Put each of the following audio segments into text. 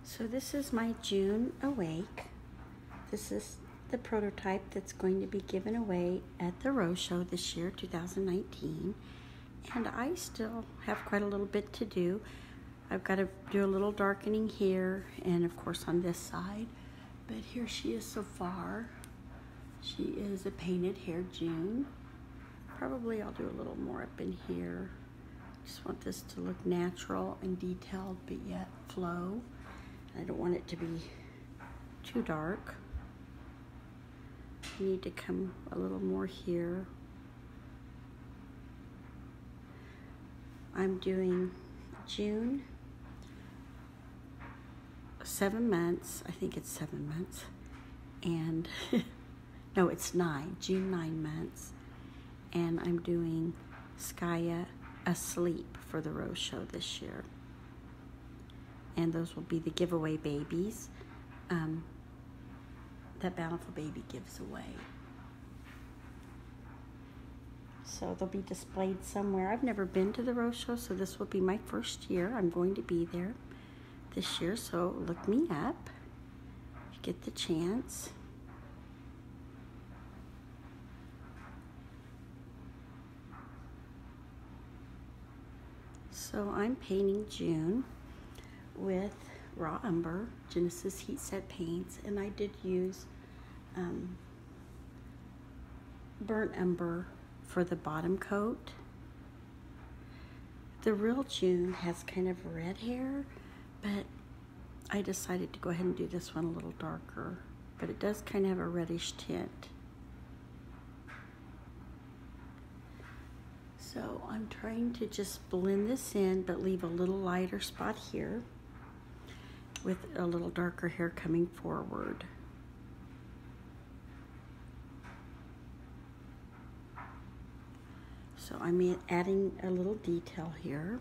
So this is my June Awake. This is the prototype that's going to be given away at the Rose Show this year, 2019. And I still have quite a little bit to do. I've got to do a little darkening here and of course on this side. But here she is so far. She is a painted hair June. Probably I'll do a little more up in here. Just want this to look natural and detailed but yet flow. I don't want it to be too dark. I need to come a little more here. I'm doing June, 7 months. I think it's 7 months. And no, it's 9, June 9 months. And I'm doing Skya Asleep for the Rose Show this year. And those will be the giveaway babies that Bountiful Baby gives away. So they'll be displayed somewhere. I've never been to the Rose Show, so this will be my first year. I'm going to be there this year, so look me up if you get the chance. So I'm painting June with raw umber, Genesis Heat Set paints, and I did use burnt umber for the bottom coat. The real June has kind of red hair, but I decided to go ahead and do this one a little darker, but it does kind of have a reddish tint. So I'm trying to just blend this in, but leave a little lighter spot here with a little darker hair coming forward. So I'm adding a little detail here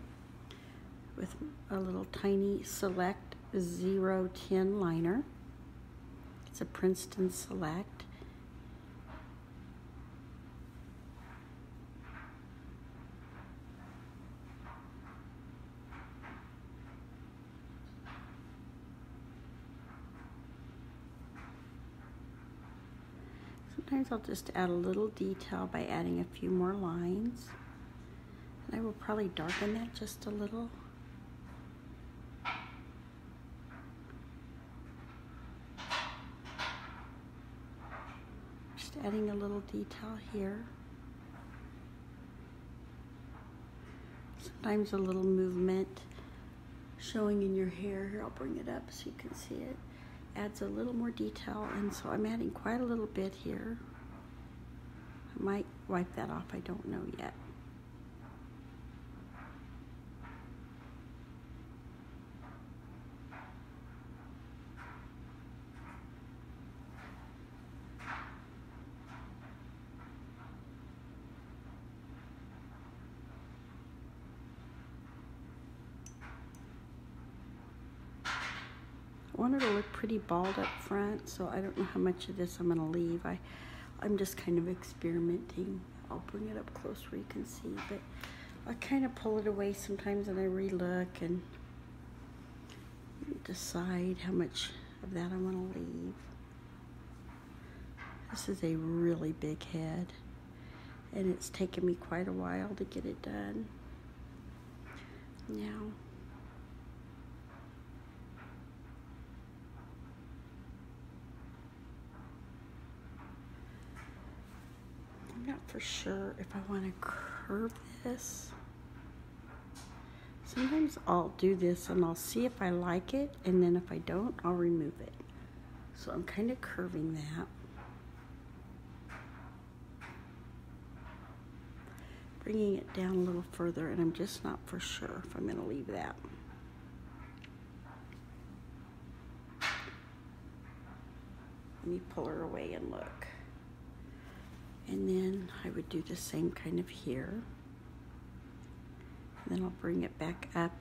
with a little tiny Select 010 liner. It's a Princeton Select. Sometimes I'll just add a little detail by adding a few more lines. And I will probably darken that just a little. Just adding a little detail here. Sometimes a little movement showing in your hair. Here, I'll bring it up so you can see it. Adds a little more detail, and so I'm adding quite a little bit here. I might wipe that off, I don't know yet. I want it to look pretty bald up front, so I don't know how much of this I'm going to leave. I'm just kind of experimenting. I'll bring it up close where you can see, but I kind of pull it away sometimes and I relook and decide how much of that I want to leave. This is a really big head, and it's taken me quite a while to get it done. Now, I'm not for sure if I want to curve this. Sometimes I'll do this and I'll see if I like it, and then if I don't, I'll remove it. So I'm kind of curving that. Bringing it down a little further, and I'm just not for sure if I'm going to leave that. Let me pull her away and look. And then I would do the same kind of here. And then I'll bring it back up,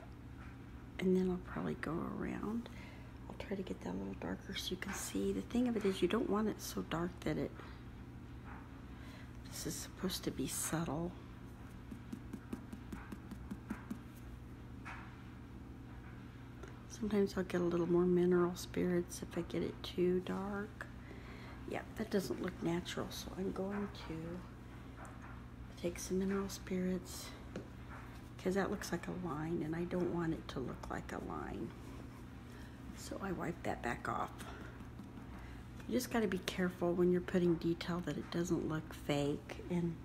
and then I'll probably go around. I'll try to get that a little darker so you can see. The thing of it is you don't want it so dark that this is supposed to be subtle. Sometimes I'll get a little more mineral spirits if I get it too dark. Yeah, that doesn't look natural, so I'm going to take some mineral spirits because that looks like a line and I don't want it to look like a line. So I wipe that back off. You just got to be careful when you're putting detail that it doesn't look fake and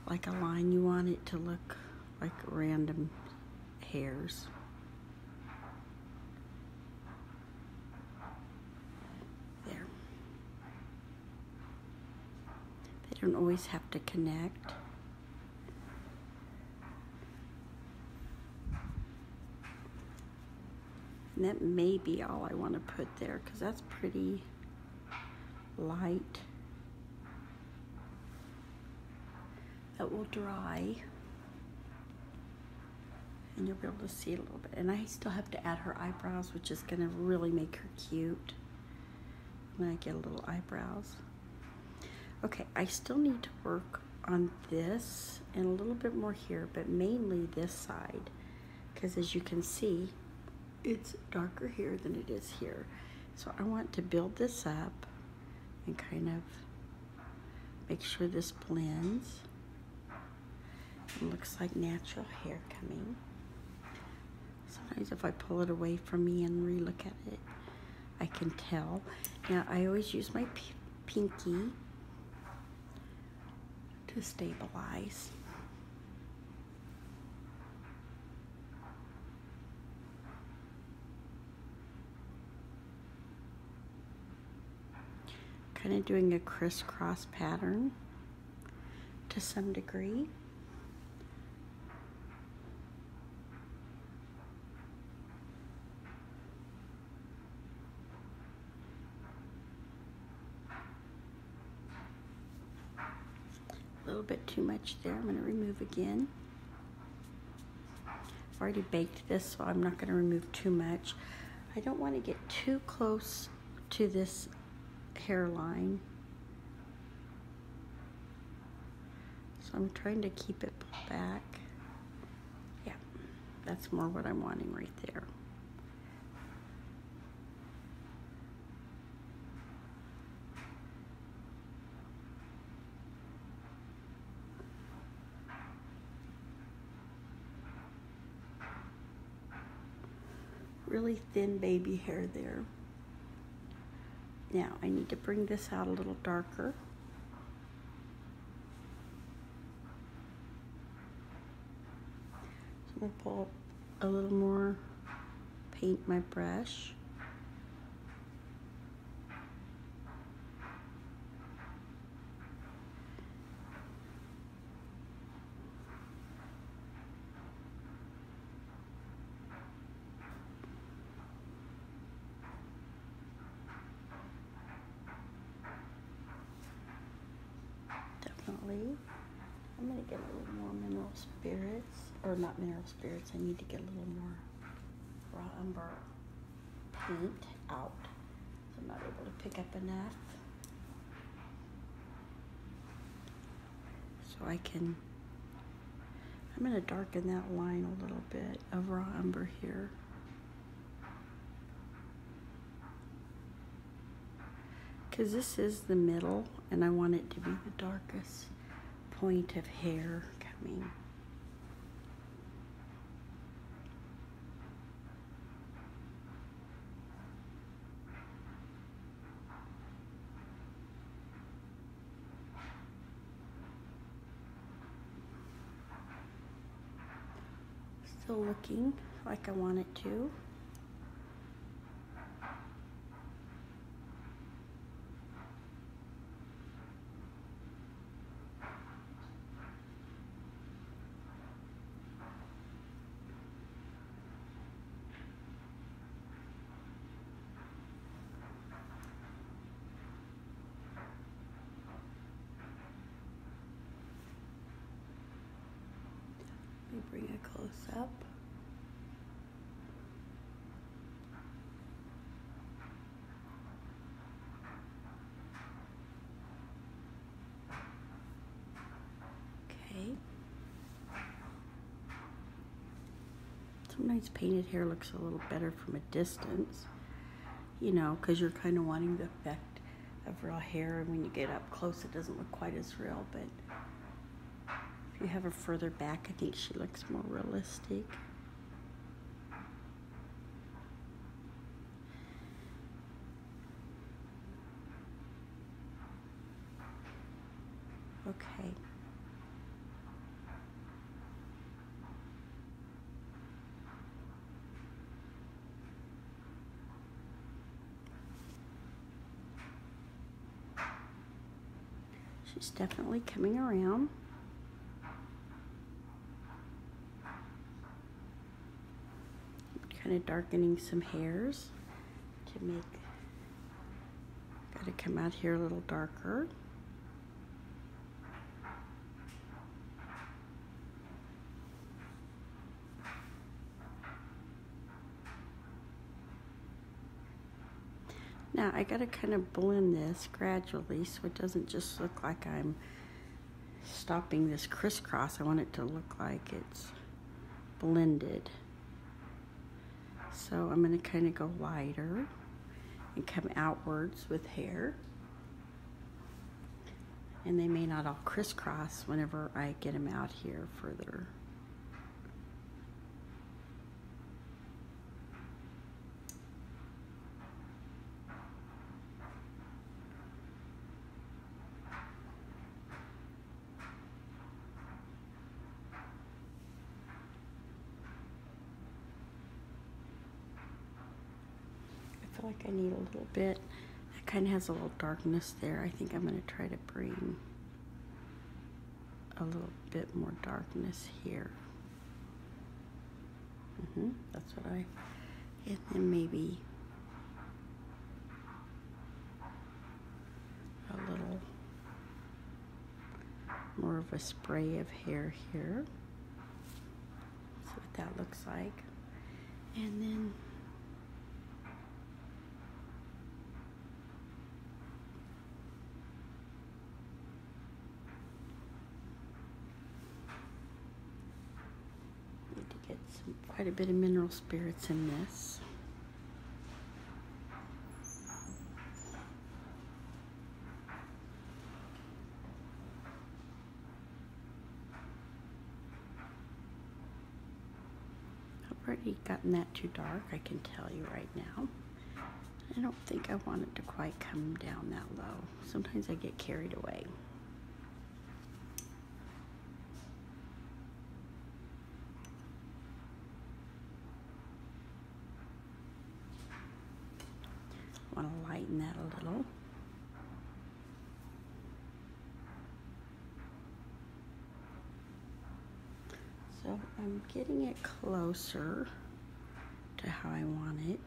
like a line. You want it to look like random hairs. There. They don't always have to connect. And that may be all I want to put there because that's pretty light. That will dry and you'll be able to see a little bit. And I still have to add her eyebrows, which is going to really make her cute when I get a little eyebrows. Okay, I still need to work on this and a little bit more here, but mainly this side, because as you can see, it's darker here than it is here. So I want to build this up and kind of make sure this blends. It looks like natural hair coming. Sometimes if I pull it away from me and re-look at it, I can tell. Now I always use my pinky to stabilize. Kind of doing a crisscross pattern to some degree. A little bit too much there. I'm going to remove again. I've already baked this, so I'm not going to remove too much. I don't want to get too close to this hairline, so I'm trying to keep it pulled back. Yeah, that's more what I'm wanting right there. Really thin baby hair there. Now I need to bring this out a little darker. So I'm going to pull up a little more, paint my brush. I'm going to get a little more mineral spirits, or not mineral spirits, I need to get a little more raw umber paint out. So I'm not able to pick up enough. So I'm going to darken that line a little bit of raw umber here. Because this is the middle and I want it to be the darkest point of hair coming. Still looking like I want it to. Let me bring it close up. Okay. So I'm Sometimes painted hair looks a little better from a distance, you know, because you're kind of wanting the effect of real hair, and when you get up close it doesn't look quite as real, but if you have her further back, I think she looks more realistic. Okay. She's definitely coming around. Kind of darkening some hairs to make, got to come out here a little darker. Now I got to kind of blend this gradually so it doesn't just look like I'm stopping this crisscross. I want it to look like it's blended. So I'm going to kind of go lighter and come outwards with hair. And they may not all crisscross whenever I get them out here further. I feel like I need a little bit. It kind of has a little darkness there. I think I'm going to try to bring a little bit more darkness here. That's what I, and then maybe a little more of a spray of hair here. See what that looks like. And then need to get quite a bit of mineral spirits in this. I've already gotten that too dark, I can tell you right now. I don't think I want it to quite come down that low. Sometimes I get carried away. I want to lighten that a little. So I'm getting it closer to how I want it.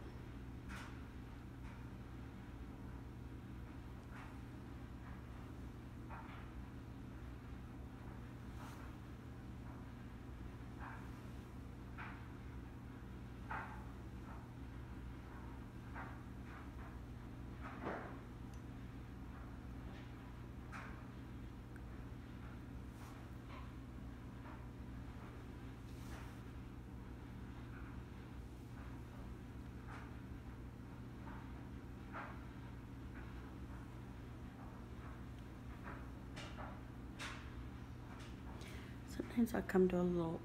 Sometimes I'll come to a little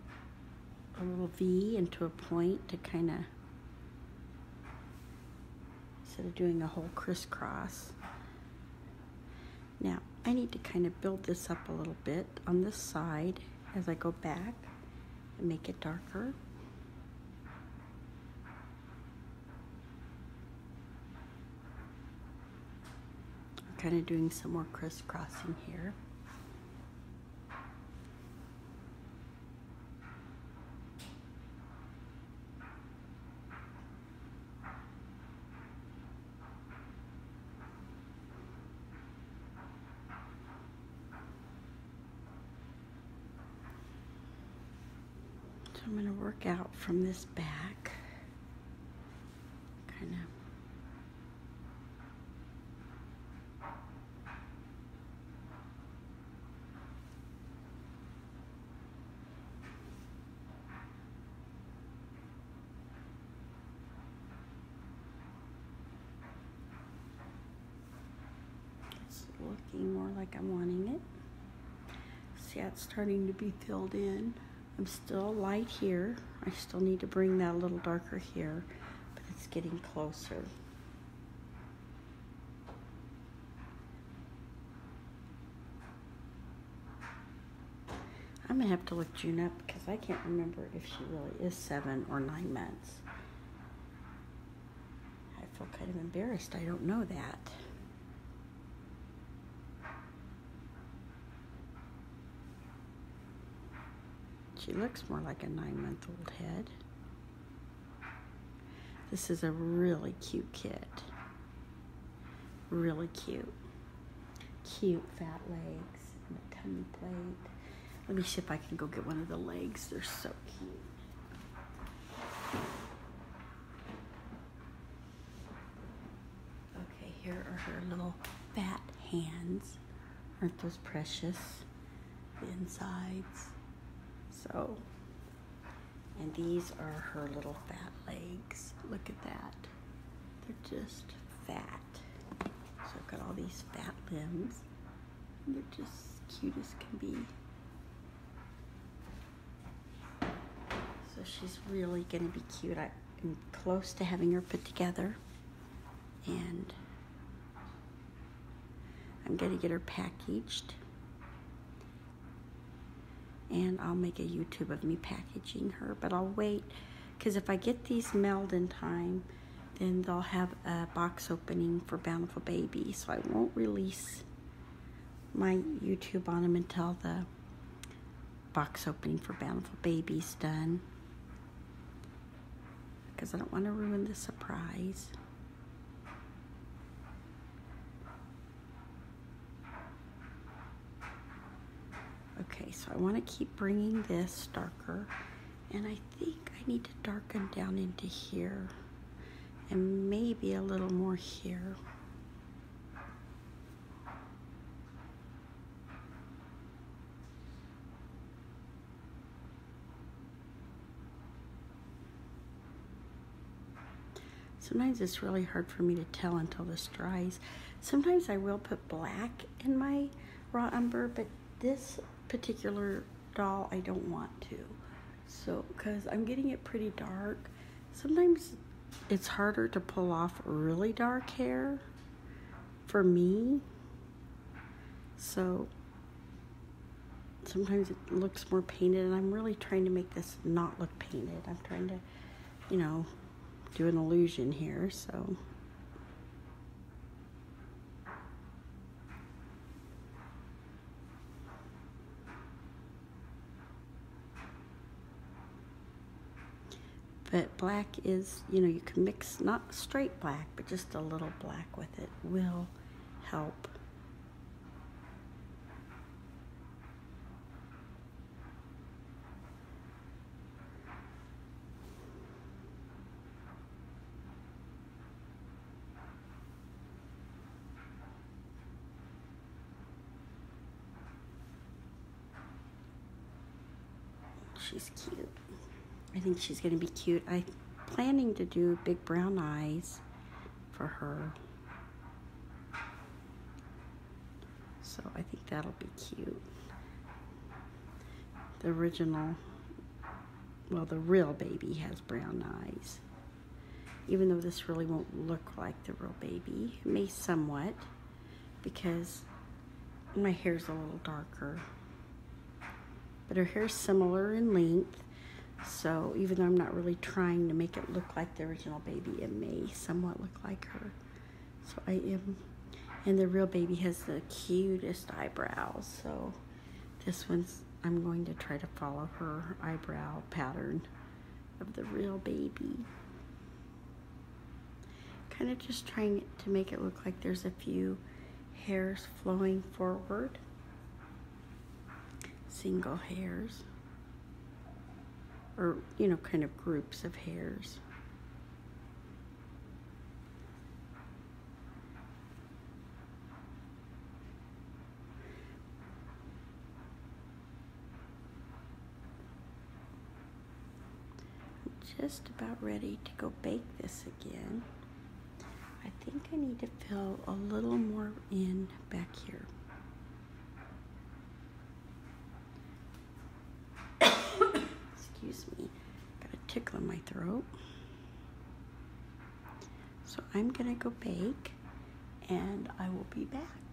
V into a point to kind of, instead of doing a whole crisscross. Now, I need to kind of build this up a little bit on this side as I go back and make it darker. I'm kind of doing some more crisscrossing here. So I'm going to work out from this back, kind of. like I'm wanting it. See, it's starting to be filled in. I'm still light here. I still need to bring that a little darker here, but it's getting closer. I'm gonna have to look June up because I can't remember if she really is 7 or 9 months. I feel kind of embarrassed. I don't know that. She looks more like a 9-month-old head. This is a really cute kid. Really cute. Cute fat legs and a tummy plate. Let me see if I can go get one of the legs. They're so cute. Okay, here are her little fat hands. Aren't those precious? The insides. So, and these are her little fat legs. Look at that. They're just fat. So I've got all these fat limbs. And they're just cute as can be. So she's really going to be cute. I'm close to having her put together. And I'm going to get her packaged. And I'll make a YouTube of me packaging her. But I'll wait, because if I get these mailed in time, then they'll have a box opening for Bountiful Baby. So I won't release my YouTube on them until the box opening for Bountiful Baby's done. Because I don't want to ruin the surprise. Okay, so I want to keep bringing this darker, and I think I need to darken down into here, and maybe a little more here. Sometimes it's really hard for me to tell until this dries. Sometimes I will put black in my raw umber, but this particular doll I don't want to. So, because I'm getting it pretty dark. Sometimes it's harder to pull off really dark hair for me. So, sometimes it looks more painted, and I'm really trying to make this not look painted. I'm trying to, you know, do an illusion here, so. But black is, you know, you can mix, not straight black, but just a little black with it will help. She's cute. I think she's going to be cute. I'm planning to do big brown eyes for her. So I think that'll be cute. The original, well, the real baby has brown eyes. Even though this really won't look like the real baby. It may somewhat, because my hair's a little darker. But her hair's similar in length. So even though I'm not really trying to make it look like the original baby, it may somewhat look like her. So I am, and the real baby has the cutest eyebrows. So this one's, I'm going to try to follow her eyebrow pattern of the real baby. Kind of just trying to make it look like there's a few hairs flowing forward. Single hairs. Or, you know, kind of groups of hairs. I'm just about ready to go bake this again. I think I need to fill a little more in back here. excuse me, got a tickle in my throat. So I'm gonna go bake and I will be back.